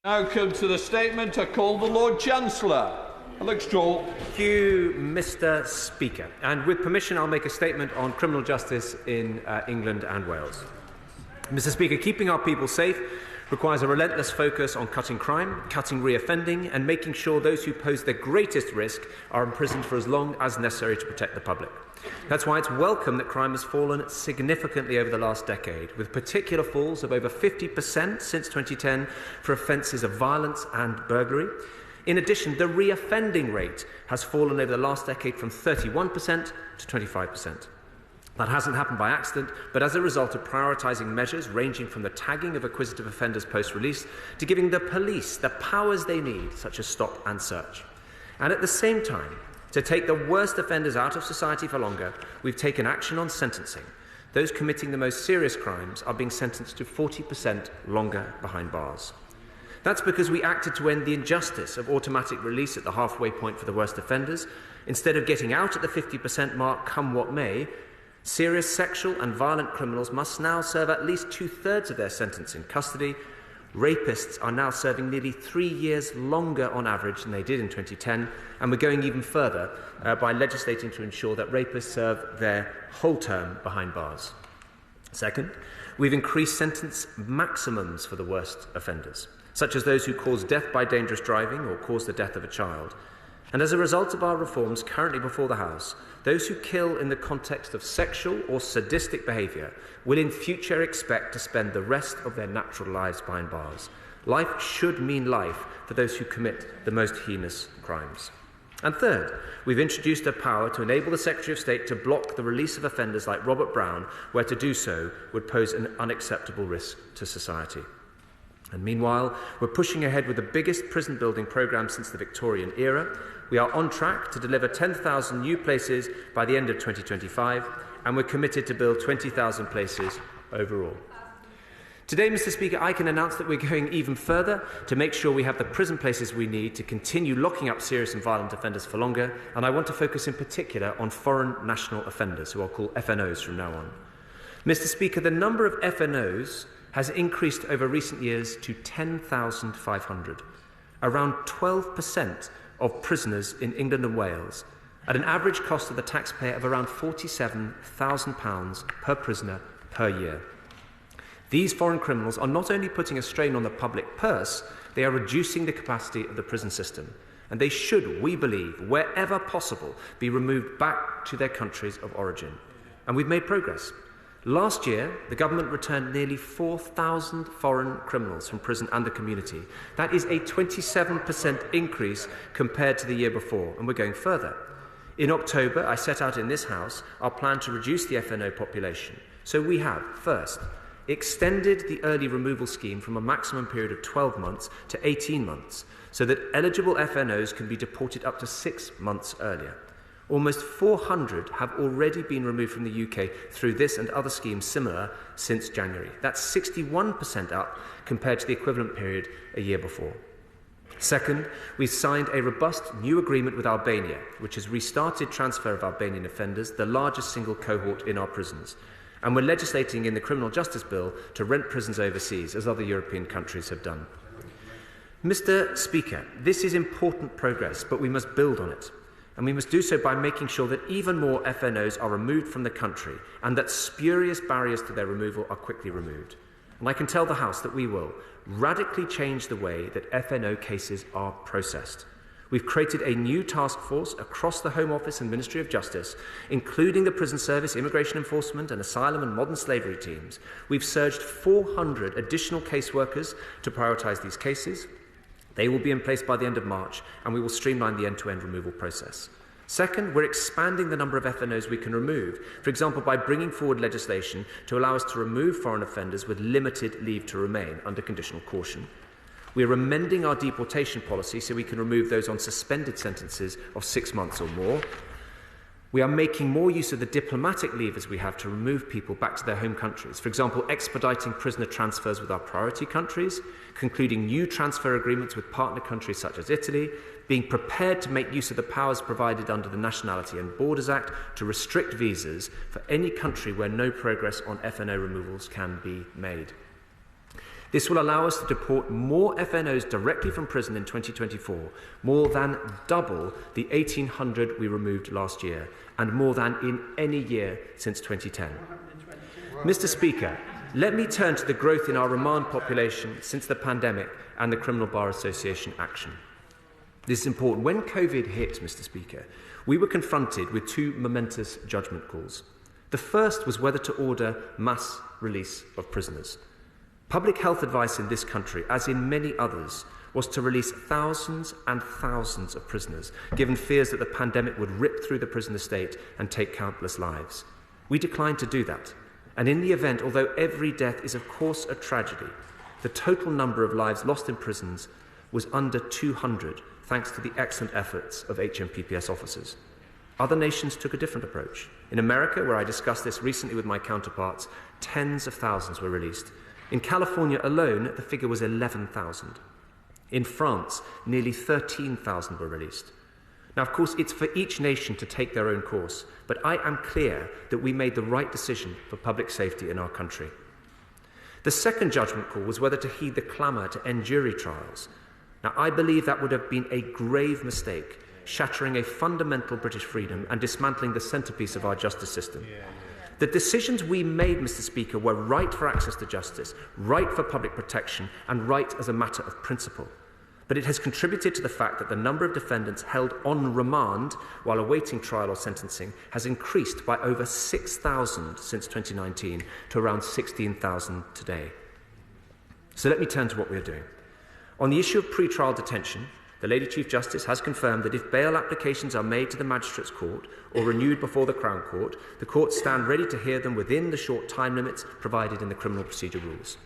Now come to the statement. I call the Lord Chancellor. Alex Joel. Thank you, Mr. Speaker. And with permission, I'll make a statement on criminal justice in England and Wales. Mr. Speaker, keeping our people safe requires a relentless focus on cutting crime, cutting reoffending, and making sure those who pose the greatest risk are imprisoned for as long as necessary to protect the public. That's why it's welcome that crime has fallen significantly over the last decade, with particular falls of over 50% since 2010 for offences of violence and burglary. In addition, the reoffending rate has fallen over the last decade from 31% to 25%. That hasn't happened by accident, but as a result of prioritising measures ranging from the tagging of acquisitive offenders post-release to giving the police the powers they need, such as stop and search. And at the same time, to take the worst offenders out of society for longer, we've taken action on sentencing. Those committing the most serious crimes are being sentenced to 40% longer behind bars. That's because we acted to end the injustice of automatic release at the halfway point for the worst offenders. Instead of getting out at the 50% mark, come what may, serious sexual and violent criminals must now serve at least 2/3 of their sentence in custody. Rapists are now serving nearly 3 years longer on average than they did in 2010, and we're going even further by legislating to ensure that rapists serve their whole term behind bars. Second, we've increased sentence maximums for the worst offenders, such as those who cause death by dangerous driving or cause the death of a child. And as a result of our reforms currently before the House, those who kill in the context of sexual or sadistic behaviour will in future expect to spend the rest of their natural lives behind bars. Life should mean life for those who commit the most heinous crimes. And third, we've introduced a power to enable the Secretary of State to block the release of offenders like Robert Brown, where to do so would pose an unacceptable risk to society. And meanwhile, we're pushing ahead with the biggest prison building programme since the Victorian era. We are on track to deliver 10,000 new places by the end of 2025, and we're committed to build 20,000 places overall. Today, Mr. Speaker, I can announce that we're going even further to make sure we have the prison places we need to continue locking up serious and violent offenders for longer, and I want to focus in particular on foreign national offenders, who I'll call FNOs from now on. Mr. Speaker, the number of FNOs has increased over recent years to 10,500, around 12% of prisoners in England and Wales, at an average cost to the taxpayer of around £47,000 per prisoner per year. These foreign criminals are not only putting a strain on the public purse, they are reducing the capacity of the prison system, and they should, we believe, wherever possible, be removed back to their countries of origin. And we've made progress. Last year, the government returned nearly 4,000 foreign criminals from prison and the community. That is a 27% increase compared to the year before, and we're going further. In October, I set out in this House our plan to reduce the FNO population. So we have, first, extended the early removal scheme from a maximum period of 12 months to 18 months, so that eligible FNOs can be deported up to 6 months earlier. Almost 400 have already been removed from the UK through this and other schemes similar since January. That's 61% up compared to the equivalent period a year before. Second, we've signed a robust new agreement with Albania, which has restarted transfer of Albanian offenders, the largest single cohort in our prisons. And we're legislating in the Criminal Justice Bill to rent prisons overseas, as other European countries have done. Mr. Speaker, this is important progress, but we must build on it. And we must do so by making sure that even more FNOs are removed from the country and that spurious barriers to their removal are quickly removed. And I can tell the House that we will radically change the way that FNO cases are processed. We've created a new task force across the Home Office and Ministry of Justice, including the Prison Service, Immigration Enforcement and Asylum and Modern Slavery teams. We've surged 400 additional caseworkers to prioritise these cases. They will be in place by the end of March, and we will streamline the end-to-end removal process. Second, we're expanding the number of FNOs we can remove, for example, by bringing forward legislation to allow us to remove foreign offenders with limited leave to remain under conditional caution. We are amending our deportation policy so we can remove those on suspended sentences of 6 months or more. We are making more use of the diplomatic levers we have to remove people back to their home countries, for example, expediting prisoner transfers with our priority countries, concluding new transfer agreements with partner countries such as Italy, being prepared to make use of the powers provided under the Nationality and Borders Act to restrict visas for any country where no progress on FNO removals can be made. This will allow us to deport more FNOs directly from prison in 2024, more than double the 1,800 we removed last year, and more than in any year since 2010. Mr. Speaker, let me turn to the growth in our remand population since the pandemic and the Criminal Bar Association action. This is important. When COVID hit, Mr. Speaker, we were confronted with two momentous judgment calls. The first was whether to order mass release of prisoners. Public health advice in this country, as in many others, was to release thousands and thousands of prisoners, given fears that the pandemic would rip through the prison estate and take countless lives. We declined to do that. And in the event, although every death is of course a tragedy, the total number of lives lost in prisons was under 200, thanks to the excellent efforts of HMPPS officers. Other nations took a different approach. In America, where I discussed this recently with my counterparts, tens of thousands were released. In California alone, the figure was 11,000. In France, nearly 13,000 were released. Now, of course, it's for each nation to take their own course, but I am clear that we made the right decision for public safety in our country. The second judgment call was whether to heed the clamour to end jury trials. Now, I believe that would have been a grave mistake, shattering a fundamental British freedom and dismantling the centrepiece of our justice system. The decisions we made, Mr. Speaker, were right for access to justice, right for public protection, and right as a matter of principle. But it has contributed to the fact that the number of defendants held on remand while awaiting trial or sentencing has increased by over 6,000 since 2019 to around 16,000 today. So let me turn to what we are doing. On the issue of pre-trial detention, the Lady Chief Justice has confirmed that if bail applications are made to the Magistrates' Court or renewed before the Crown Court, the courts stand ready to hear them within the short time limits provided in the criminal procedure rules.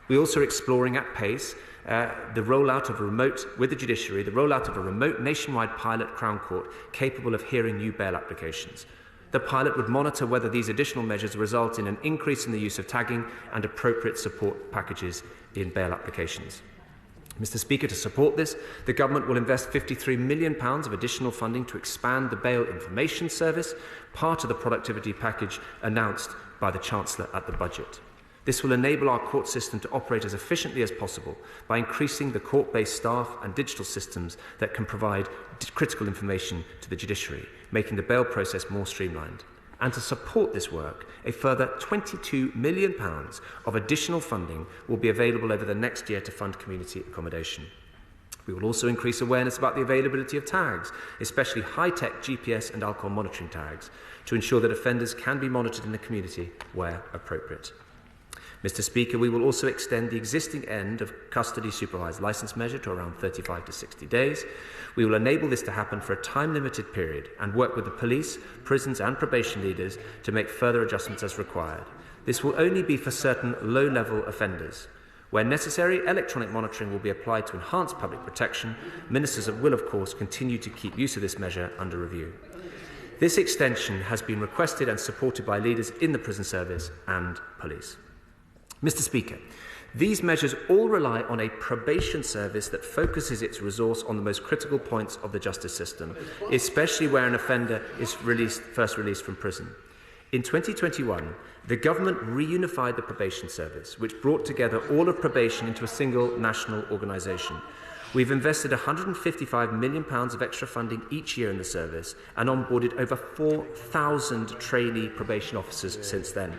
We also are exploring at pace the rollout of a remote nationwide pilot Crown Court capable of hearing new bail applications. The pilot would monitor whether these additional measures result in an increase in the use of tagging and appropriate support packages in bail applications. Mr. Speaker, to support this, the Government will invest £53 million of additional funding to expand the Bail Information Service, part of the productivity package announced by the Chancellor at the budget. This will enable our court system to operate as efficiently as possible by increasing the court-based staff and digital systems that can provide critical information to the judiciary, making the bail process more streamlined. And to support this work, a further £22 million of additional funding will be available over the next year to fund community accommodation. We will also increase awareness about the availability of tags, especially high-tech GPS and alcohol monitoring tags, to ensure that offenders can be monitored in the community where appropriate. Mr. Speaker, we will also extend the existing end of custody supervised licence measure to around 35 to 60 days. We will enable this to happen for a time-limited period and work with the police, prisons and probation leaders to make further adjustments as required. This will only be for certain low-level offenders. Where necessary, electronic monitoring will be applied to enhance public protection. Ministers will, of course, continue to keep use of this measure under review. This extension has been requested and supported by leaders in the prison service and police. Mr. Speaker, these measures all rely on a probation service that focuses its resource on the most critical points of the justice system, especially where an offender is first released from prison. In 2021, the Government reunified the probation service, which brought together all of probation into a single national organisation. We've invested £155 million of extra funding each year in the service and onboarded over 4,000 trainee probation officers since then.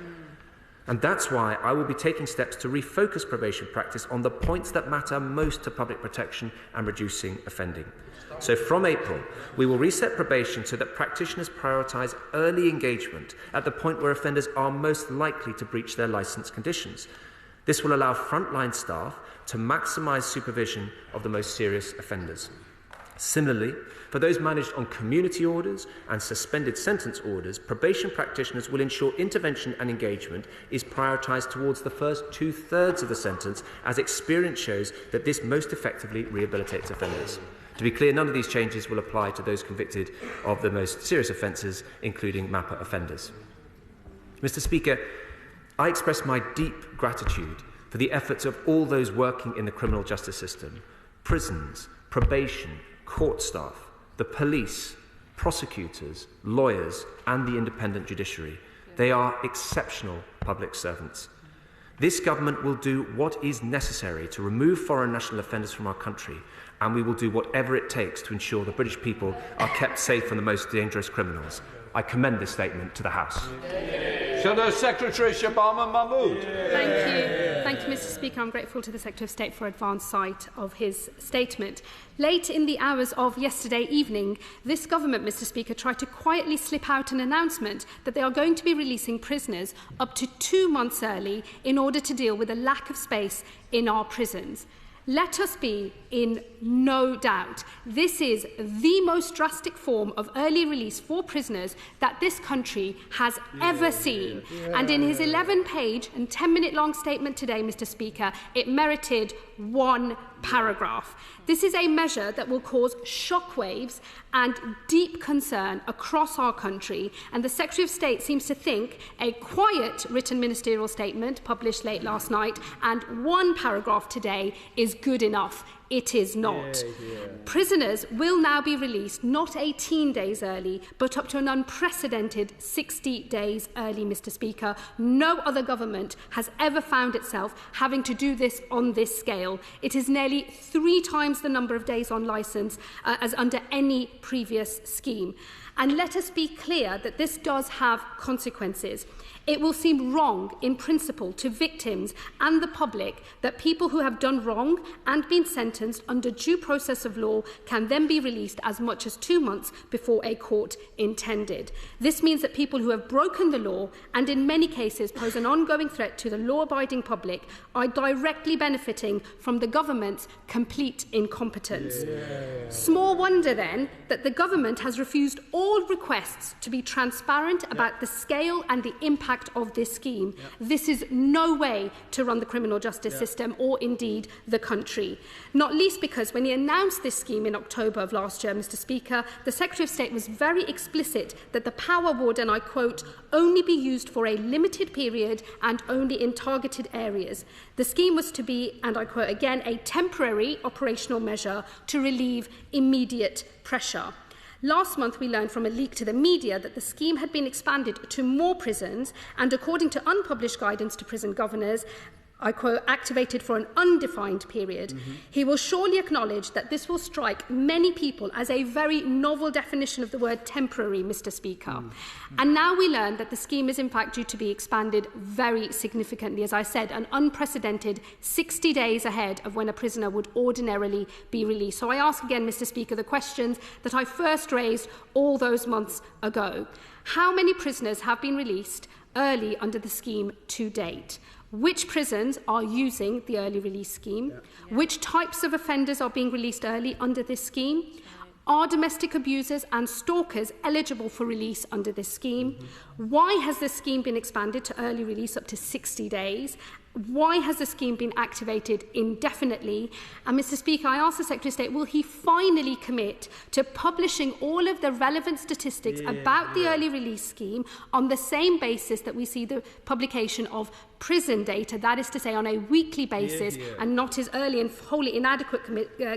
And that's why I will be taking steps to refocus probation practice on the points that matter most to public protection and reducing offending. So from April, we will reset probation so that practitioners prioritise early engagement at the point where offenders are most likely to breach their licence conditions. This will allow frontline staff to maximise supervision of the most serious offenders. Similarly, for those managed on community orders and suspended sentence orders, probation practitioners will ensure intervention and engagement is prioritised towards the first two-thirds of the sentence, as experience shows that this most effectively rehabilitates offenders. To be clear, none of these changes will apply to those convicted of the most serious offences, including MAPA offenders. Mr. Speaker, I express my deep gratitude for the efforts of all those working in the criminal justice system, prisons, probation, court staff, the police, prosecutors, lawyers and the independent judiciary. They are exceptional public servants. This government will do what is necessary to remove foreign national offenders from our country, and we will do whatever it takes to ensure the British people are kept safe from the most dangerous criminals. I commend this statement to the House. Shadow Secretary Shabana Mahmood. Thank you. Thank you, Mr. Speaker. I'm grateful to the Secretary of State for advance sight of his statement. Late in the hours of yesterday evening, this government, Mr. Speaker, tried to quietly slip out an announcement that they are going to be releasing prisoners up to 2 months early in order to deal with the lack of space in our prisons. Let us be in no doubt. This is the most drastic form of early release for prisoners that this country has ever seen. And in his 11-page and 10-minute long statement today, Mr. Speaker, it merited 1 paragraph. This is a measure that will cause shockwaves and deep concern across our country, and the Secretary of State seems to think a quiet written ministerial statement published late last night and 1 paragraph today is good enough. It is not. Prisoners will now be released not 18 days early, but up to an unprecedented 60 days early, Mr. Speaker. No other government has ever found itself having to do this on this scale. It is nearly 3 times the number of days on licence as under any previous scheme. And let us be clear that this does have consequences. It will seem wrong in principle to victims and the public that people who have done wrong and been sentenced under due process of law can then be released as much as 2 months before a court intended. This means that people who have broken the law and in many cases pose an ongoing threat to the law-abiding public are directly benefiting from the government's complete incompetence. Small wonder then that the government has refused all requests to be transparent about the scale and the impact of this scheme. This is no way to run the criminal justice system or indeed the country. Not least because when he announced this scheme in October of last year, Mr. Speaker, the Secretary of State was very explicit that the power would, and I quote, only be used for a limited period and only in targeted areas. The scheme was to be, and I quote again, a temporary operational measure to relieve immediate pressure. Last month, we learned from a leak to the media that the scheme had been expanded to more prisons and, according to unpublished guidance to prison governors, I quote, activated for an undefined period. He will surely acknowledge that this will strike many people as a very novel definition of the word temporary, Mr. Speaker. And now we learn that the scheme is in fact due to be expanded very significantly, as I said, an unprecedented 60 days ahead of when a prisoner would ordinarily be released. So I ask again, Mr. Speaker, the questions that I first raised all those months ago. How many prisoners have been released early under the scheme to date? Which prisons are using the early release scheme? Which types of offenders are being released early under this scheme? Are domestic abusers and stalkers eligible for release under this scheme? Why has this scheme been expanded to early release up to 60 days? Why has the scheme been activated indefinitely? And Mr. Speaker, I ask the Secretary of State, will he finally commit to publishing all of the relevant statistics about the early release scheme on the same basis that we see the publication of prison data, that is to say on a weekly basis, and not his early and wholly inadequate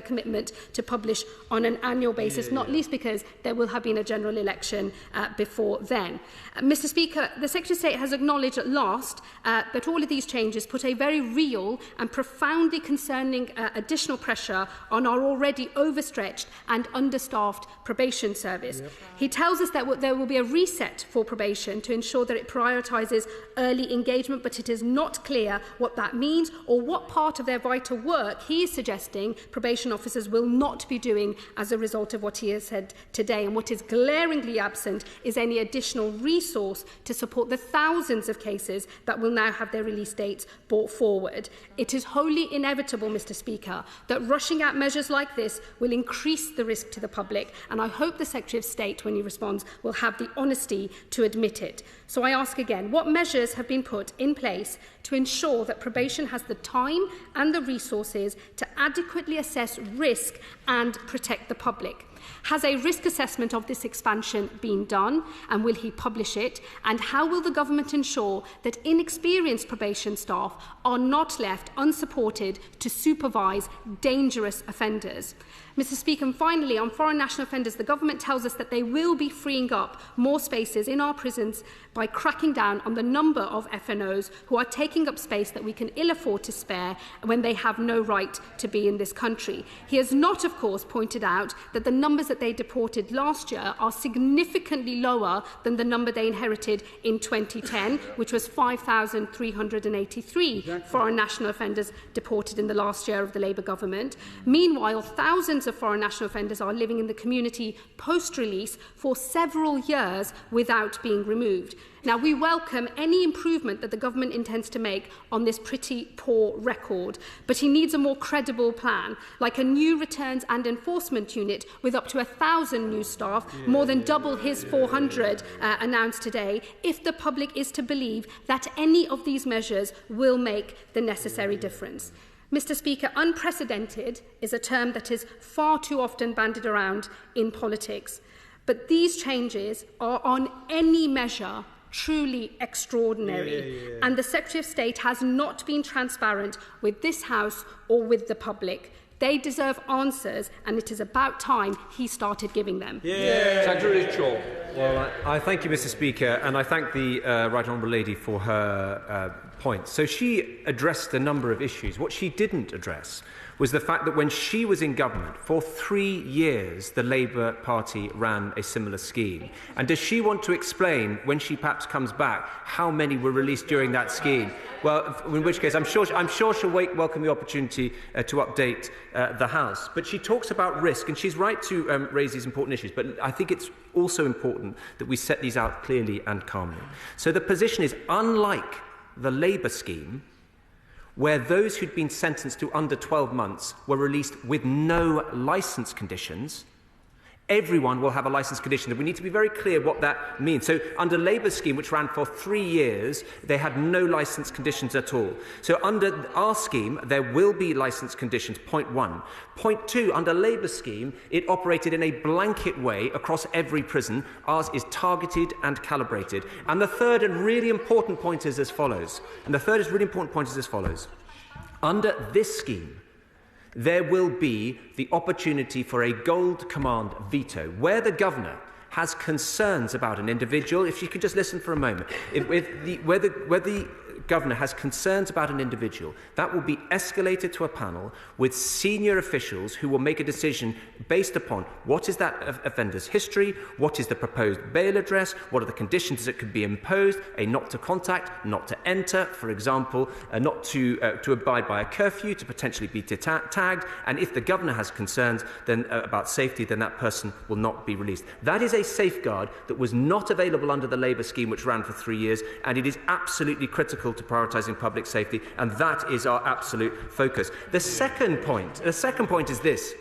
commitment to publish on an annual basis, not least because there will have been a general election before then. Mr. Speaker, the Secretary of State has acknowledged at last that all of these changes put a very real and profoundly concerning additional pressure on our already overstretched and understaffed probation service. He tells us that there will be a reset for probation to ensure that it prioritises early engagement, but it is not clear what that means or what part of their vital work he is suggesting probation officers will not be doing as a result of what he has said today. And what is glaringly absent is any additional resource to support the thousands of cases that will now have their release dates brought forward. It is wholly inevitable, Mr. Speaker, that rushing out measures like this will increase the risk to the public, and I hope the Secretary of State, when he responds, will have the honesty to admit it. So I ask again, what measures have been put in place to ensure that probation has the time and the resources to adequately assess risk and protect the public? Has a risk assessment of this expansion been done, and will he publish it? And how will the government ensure that inexperienced probation staff are not left unsupported to supervise dangerous offenders? Mr. Speaker, and finally, on foreign national offenders, the government tells us that they will be freeing up more spaces in our prisons by cracking down on the number of FNOs who are taking up space that we can ill afford to spare when they have no right to be in this country. He has not, of course, pointed out that the numbers that they deported last year are significantly lower than the number they inherited in 2010, which was 5,383 foreign national offenders deported in the last year of the Labour government. Meanwhile, thousands of foreign national offenders are living in the community post-release for several years without being removed. Now, we welcome any improvement that the government intends to make on this pretty poor record, but he needs a more credible plan, like a new returns and enforcement unit with up to 1,000 new staff, more than double his 400 announced today, if the public is to believe that any of these measures will make the necessary difference. Mr. Speaker, unprecedented is a term that is far too often bandied around in politics, but these changes are on any measure truly extraordinary, and the Secretary of State has not been transparent with this House or with the public. They deserve answers, and it is about time he started giving them. Secretary Shaw. Well, I thank you, Mr. Speaker, and I thank the Right Honourable Lady for her points. So she addressed a number of issues. What she didn't address was the fact that when she was in government, for 3 years, the Labour Party ran a similar scheme. And does she want to explain, when she perhaps comes back, how many were released during that scheme? Well, in which case, I'm sure she'll welcome the opportunity to update the House. But she talks about risk, and she's right to raise these important issues. But I think it's also important that we set these out clearly and calmly. So the position is, unlike the Labour scheme, where those who'd been sentenced to under 12 months were released with no licence conditions, everyone will have a licence condition. And we need to be very clear what that means. So under Labour's scheme, which ran for 3 years, they had no licence conditions at all. So under our scheme, there will be licence conditions, point one. Point two, under Labour's scheme, it operated in a blanket way across every prison. Ours is targeted and calibrated. And the third and really important point is as follows. Under this scheme, there will be the opportunity for a gold command veto, where the governor has concerns about an individual. If you could just listen for a moment. Where the governor has concerns about an individual, that will be escalated to a panel with senior officials who will make a decision based upon what is that offender's history, what is the proposed bail address, what are the conditions that could be imposed, a not to contact, not to enter, for example, not to abide by a curfew, to potentially be tagged, and if the governor has concerns then about safety, then that person will not be released. That is a safeguard that was not available under the Labour scheme, which ran for 3 years, and it is absolutely critical to prioritising public safety, and that is our absolute focus. The second point is this.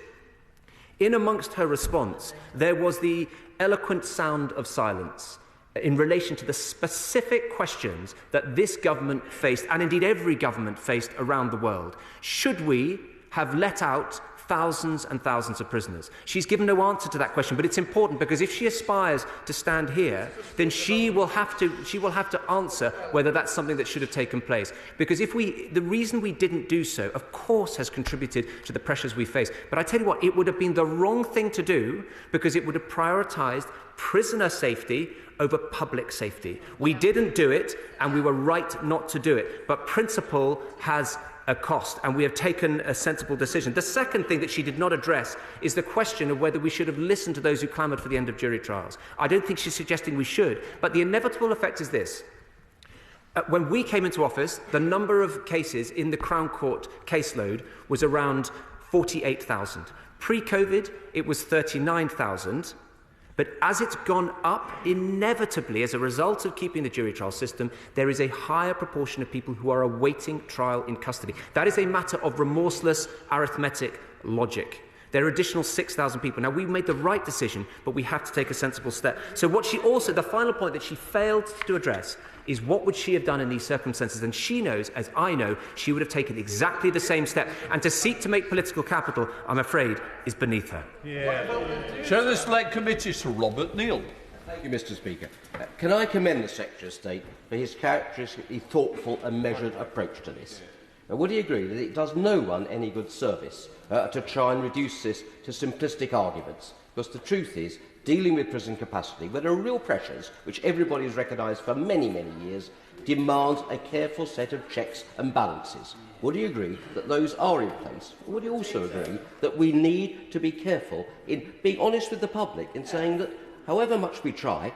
In amongst her response, there was the eloquent sound of silence in relation to the specific questions that this government faced, and indeed every government faced around the world. Should we have let out thousands and thousands of prisoners? She's given no answer to that question, but it's important, because if she aspires to stand here, then she will have to answer whether that's something that should have taken place. Because the reason we didn't do so, of course, has contributed to the pressures we face. But I tell you what, it would have been the wrong thing to do, because it would have prioritised prisoner safety over public safety. We didn't do it, and we were right not to do it. But principle has a cost, and we have taken a sensible decision. The second thing that she did not address is the question of whether we should have listened to those who clamoured for the end of jury trials. I don't think she's suggesting we should, but the inevitable effect is this. When we came into office, the number of cases in the Crown Court caseload was around 48,000. Pre-COVID, it was 39,000. But as it's gone up, inevitably, as a result of keeping the jury trial system, there is a higher proportion of people who are awaiting trial in custody. That is a matter of remorseless arithmetic logic. There are additional 6,000 people. Now, we made the right decision, but we have to take a sensible step. So what she also, the final point that she failed to address is what would she have done in these circumstances? And she knows, as I know, she would have taken exactly the same step. And to seek to make political capital, I'm afraid, is beneath her. Chair of the Select Committee, Sir Robert Neill. Thank you, Mr. Speaker. Can I commend the Secretary of State for his characteristically thoughtful and measured approach to this? Would he agree that it does no one any good service to try and reduce this to simplistic arguments? Because the truth is, dealing with prison capacity, where there are real pressures, which everybody has recognised for many, many years, demands a careful set of checks and balances. Would he agree that those are in place? Or would he also agree that we need to be careful in being honest with the public in saying that, however much we try,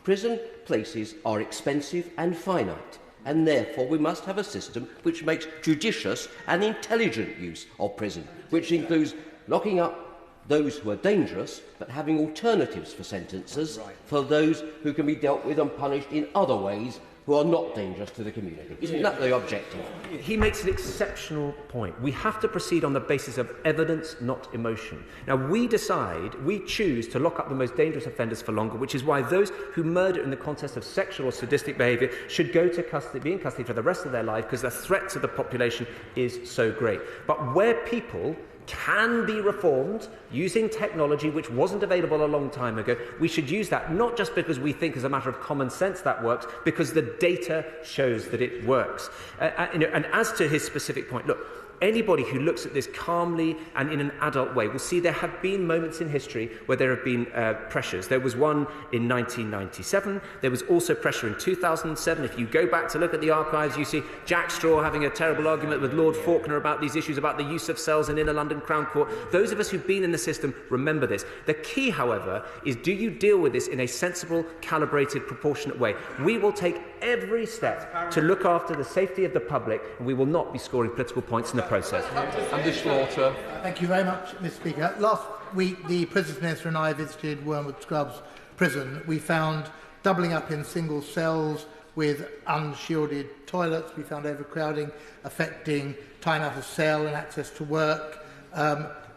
prison places are expensive and finite, and therefore we must have a system which makes judicious and intelligent use of prison, which includes locking up those who are dangerous, but having alternatives for sentences for those who can be dealt with and punished in other ways who are not dangerous to the community. Isn't that the objective? He makes an exceptional point. We have to proceed on the basis of evidence, not emotion. Now, we choose to lock up the most dangerous offenders for longer, which is why those who murder in the context of sexual or sadistic behaviour should go to custody, be in custody for the rest of their life, because the threat to the population is so great. But where people can be reformed using technology which wasn't available a long time ago, we should use that, not just because we think as a matter of common sense that works, because the data shows that it works. And as to his specific point, look, anybody who looks at this calmly and in an adult way will see there have been moments in history where there have been pressures. There was one in 1997. There was also pressure in 2007. If you go back to look at the archives, you see Jack Straw having a terrible argument with Lord Faulkner about these issues, about the use of cells in Inner London Crown Court. Those of us who've been in the system remember this. The key, however, is do you deal with this in a sensible, calibrated, proportionate way? We will take every step to look after the safety of the public, and we will not be scoring political points in the process. Andy Slaughter. Thank you very much, Mr. Speaker. Last week, the Prisons Minister and I visited Wormwood Scrubs Prison. We found doubling up in single cells with unshielded toilets. We found overcrowding affecting time out of cell and access to work.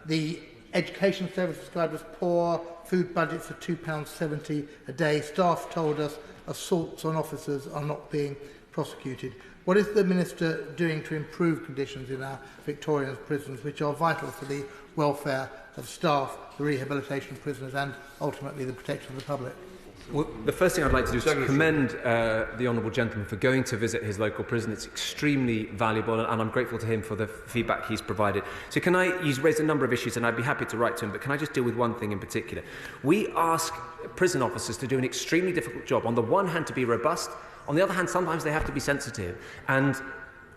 The education service described as poor, food budgets of £2.70 a day. Staff told us assaults on officers are not being prosecuted. What is the Minister doing to improve conditions in our Victorian prisons, which are vital for the welfare of staff, the rehabilitation of prisoners and ultimately the protection of the public? Well, the first thing I'd like to do is to commend the Honourable Gentleman for going to visit his local prison. It's extremely valuable, and I'm grateful to him for the feedback he's provided. So he's raised a number of issues, and I'd be happy to write to him, but can I just deal with one thing in particular? We ask prison officers to do an extremely difficult job. On the one hand, to be robust. On the other hand, sometimes they have to be sensitive. And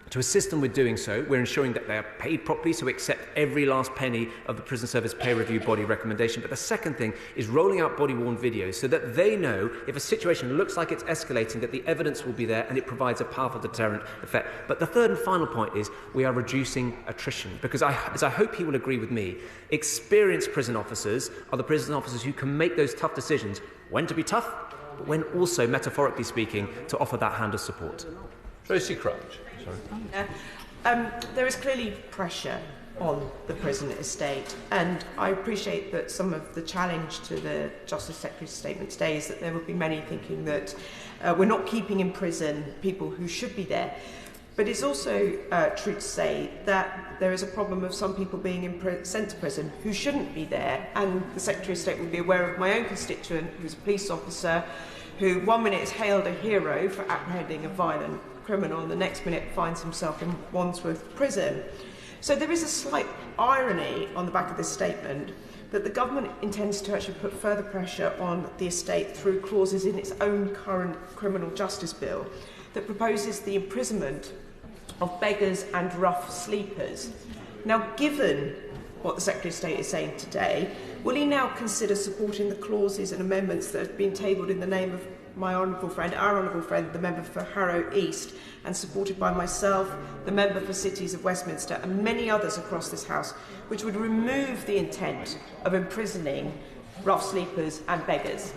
to assist them with doing so, we're ensuring that they are paid properly, so we accept every last penny of the Prison Service Pay Review body recommendation. But the second thing is rolling out body-worn videos so that they know if a situation looks like it's escalating, that the evidence will be there and it provides a powerful deterrent effect. But the third and final point is we are reducing attrition, because as I hope he will agree with me, experienced prison officers are the prison officers who can make those tough decisions, when to be tough, but when also, metaphorically speaking, to offer that hand of support. Tracey Crouch. There is clearly pressure on the prison estate, and I appreciate that some of the challenge to the Justice Secretary's statement today is that there will be many thinking that we're not keeping in prison people who should be there. But it's also true to say that there is a problem of some people being sent to prison who shouldn't be there, and the Secretary of State will be aware of my own constituent who's a police officer who 1 minute is hailed a hero for apprehending a violent criminal and the next minute finds himself in Wandsworth prison. So there is a slight irony on the back of this statement that the government intends to actually put further pressure on the estate through clauses in its own current criminal justice bill that proposes the imprisonment of beggars and rough sleepers. Now, given what the Secretary of State is saying today, will he now consider supporting the clauses and amendments that have been tabled in the name of our honourable friend, the member for Harrow East, and supported by myself, the member for Cities of Westminster, and many others across this House, which would remove the intent of imprisoning rough sleepers and beggars?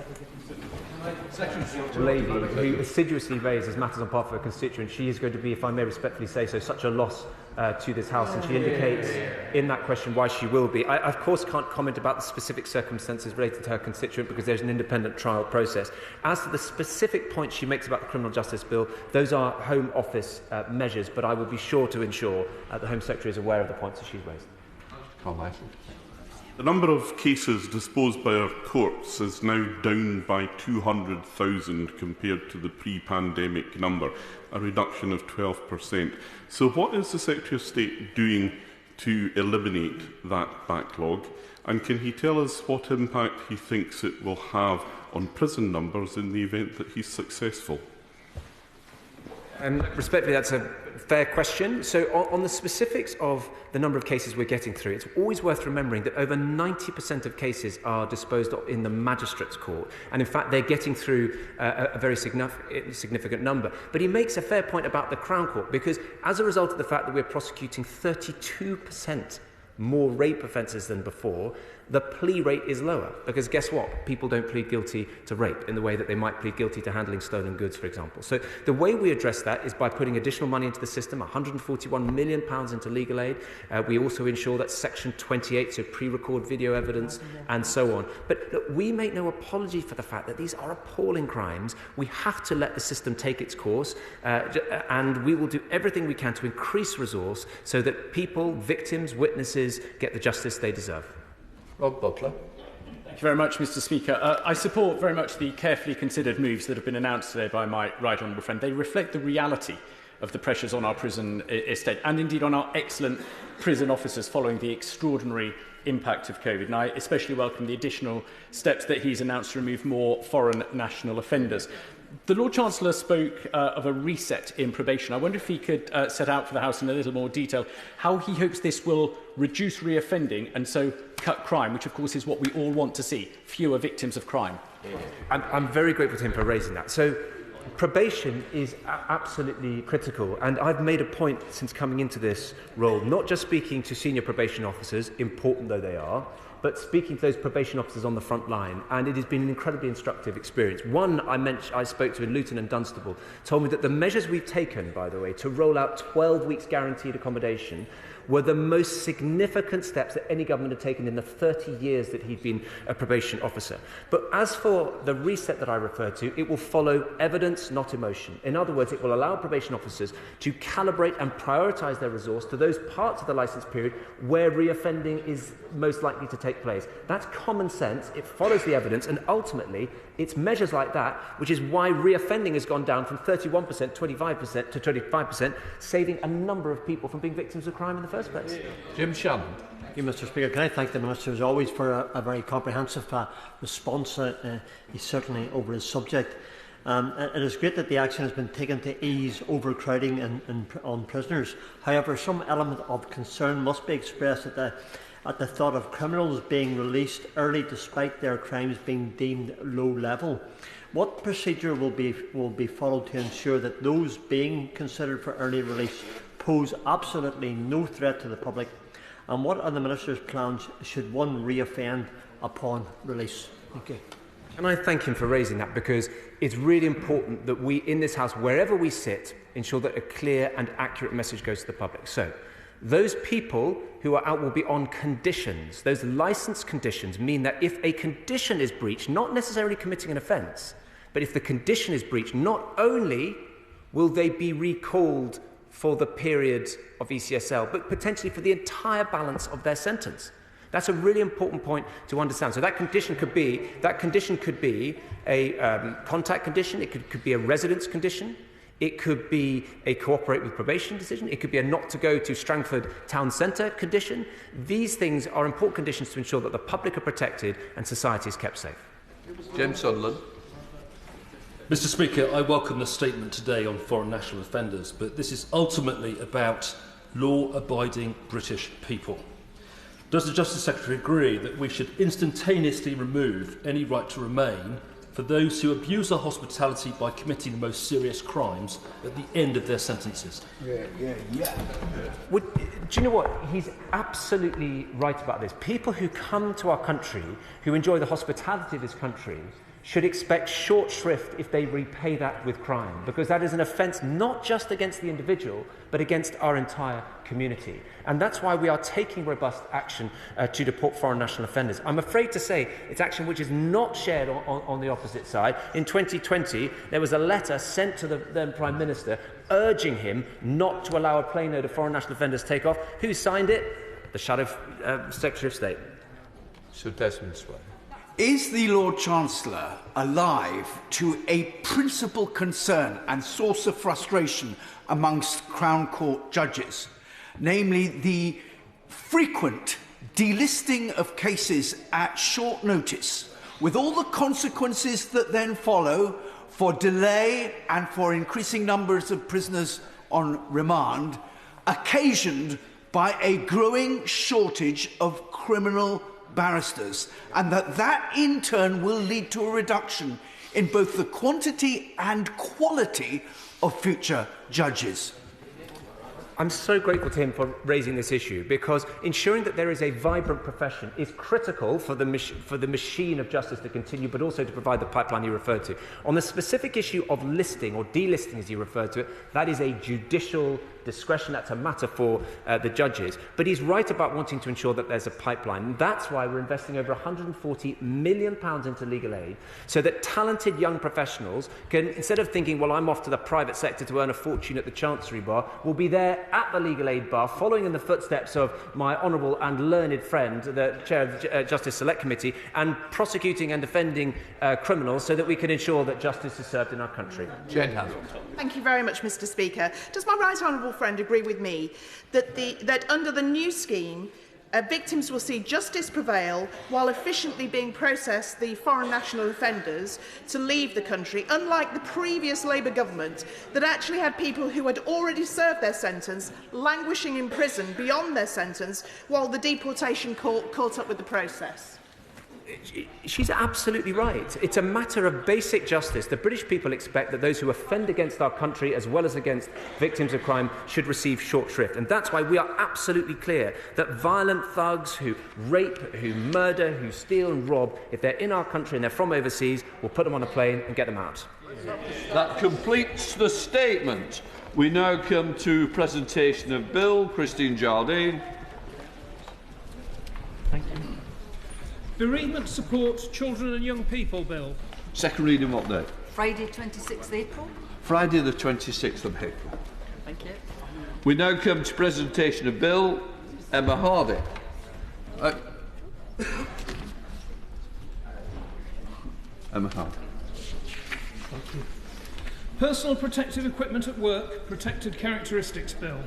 A lady who assiduously raises matters on behalf of her constituent, she is going to be, if I may respectfully say so, such a loss to this House, and she indicates in that question why she will be. I, of course, can't comment about the specific circumstances related to her constituent because there's an independent trial process. As to the specific points she makes about the Criminal Justice Bill, those are Home Office measures, but I will be sure to ensure the Home Secretary is aware of the points that she's raised. The number of cases disposed by our courts is now down by 200,000 compared to the pre-pandemic number, a reduction of 12%. So what is the Secretary of State doing to eliminate that backlog? And can he tell us what impact he thinks it will have on prison numbers in the event that he's successful? Respectfully, that's a fair question. So on the specifics of the number of cases we're getting through, it's always worth remembering that over 90% of cases are disposed of in the magistrate's court. And in fact, they're getting through a very significant number. But he makes a fair point about the Crown Court, because as a result of the fact that we're prosecuting 32% more rape offences than before, the plea rate is lower, because guess what? People don't plead guilty to rape in the way that they might plead guilty to handling stolen goods, for example. So the way we address that is by putting additional money into the system, £141 million into legal aid. We also ensure that Section 28, so pre-record video evidence and so on. But look, we make no apology for the fact that these are appalling crimes. We have to let the system take its course, and we will do everything we can to increase resource so that people, victims, witnesses get the justice they deserve. Rob Butler. Thank you very much, Mr. Speaker. I support very much the carefully considered moves that have been announced today by my right honourable friend. They reflect the reality of the pressures on our prison estate and indeed on our excellent prison officers following the extraordinary impact of COVID. And I especially welcome the additional steps that he's announced to remove more foreign national offenders. The Lord Chancellor spoke of a reset in probation. I wonder if he could set out for the House in a little more detail how he hopes this will reduce reoffending and so cut crime, which of course is what we all want to see, fewer victims of crime. I'm very grateful to him for raising that. So probation is absolutely critical, and I've made a point since coming into this role, not just speaking to senior probation officers, important though they are, but speaking to those probation officers on the front line, and it has been an incredibly instructive experience. One I spoke to in Luton and Dunstable told me that the measures we've taken, by the way, to roll out 12 weeks guaranteed accommodation were the most significant steps that any government had taken in the 30 years that he'd been a probation officer. But as for the reset that I referred to, it will follow evidence, not emotion. In other words, it will allow probation officers to calibrate and prioritise their resource to those parts of the licence period where reoffending is most likely to take place. That's common sense, it follows the evidence, and ultimately it's measures like that which is why reoffending has gone down from 31%, 25% to 25%, saving a number of people from being victims of crime in the first place. Jim Shannon. Thank you, Mr. Speaker. Can I thank the Minister as always for a very comprehensive response. He's certainly over his subject. It is great that the action has been taken to ease overcrowding on prisoners. However, some element of concern must be expressed at the thought of criminals being released early despite their crimes being deemed low level. What procedure will be followed to ensure that those being considered for early release pose absolutely no threat to the public? And what are the Minister's plans should one reoffend upon release? Thank you. And I thank him for raising that, because it's really important that we in this House, wherever we sit, ensure that a clear and accurate message goes to the public. So those people who are out will be on conditions. Those licence conditions mean that if a condition is breached, not necessarily committing an offence, but if the condition is breached, not only will they be recalled for the period of ECSL, but potentially for the entire balance of their sentence. That's a really important point to understand. So that condition could be a contact condition, it could be a residence condition, it could be a cooperate with probation decision, it could be a not to go to Strangford Town Centre condition. These things are important conditions to ensure that the public are protected and society is kept safe. James Sunderland. Mr. Speaker, I welcome the statement today on foreign national offenders, but this is ultimately about law-abiding British people. Does the Justice Secretary agree that we should instantaneously remove any right to remain for those who abuse our hospitality by committing the most serious crimes at the end of their sentences? Do you know what? He's absolutely right about this. People who come to our country, who enjoy the hospitality of this country, should expect short shrift if they repay that with crime, because that is an offence not just against the individual, but against our entire community. And that's why we are taking robust action to deport foreign national offenders. I'm afraid to say it's action which is not shared on the opposite side. In 2020, there was a letter sent to the then Prime Minister urging him not to allow a plane load of foreign national offenders to take off. Who signed it? The Shadow Secretary of State. Sir Desmond Sway. Is the Lord Chancellor alive to a principal concern and source of frustration amongst Crown Court judges, namely the frequent delisting of cases at short notice, with all the consequences that then follow for delay and for increasing numbers of prisoners on remand, occasioned by a growing shortage of criminal barristers, and that in turn will lead to a reduction in both the quantity and quality of future judges? I'm so grateful to him for raising this issue, because ensuring that there is a vibrant profession is critical for the machine of justice to continue, but also to provide the pipeline he referred to. On the specific issue of listing, or delisting as he referred to it, that is a judicial discretion. That's a matter for the judges. But he's right about wanting to ensure that there's a pipeline. And that's why we're investing over £140 million into legal aid, so that talented young professionals can, instead of thinking, well, I'm off to the private sector to earn a fortune at the Chancery Bar, will be there at the legal aid bar, following in the footsteps of my honourable and learned friend, the Chair of the Justice Select Committee, and prosecuting and defending criminals, so that we can ensure that justice is served in our country. Jane Hazel. Thank you very much, Mr. Speaker. Does my right honourable friend agree with me that under the new scheme, victims will see justice prevail while efficiently being processed the foreign national offenders to leave the country, unlike the previous Labour government that actually had people who had already served their sentence languishing in prison beyond their sentence while the deportation court caught up with the process? She's absolutely right. It's a matter of basic justice. The British people expect that those who offend against our country, as well as against victims of crime, should receive short shrift. And that's why we are absolutely clear that violent thugs who rape, who murder, who steal and rob, if they're in our country and they're from overseas, we'll put them on a plane and get them out. That completes the statement. We now come to presentation of Bill. Christine Jardine. Thank you. Bereavement Support Children and Young People Bill. Second reading what day? Friday, 26th April. Friday the 26th of April. Thank you. We now come to presentation of Bill. Emma Hardy. Emma Hardy. Thank you. Personal Protective Equipment at Work Protected Characteristics Bill.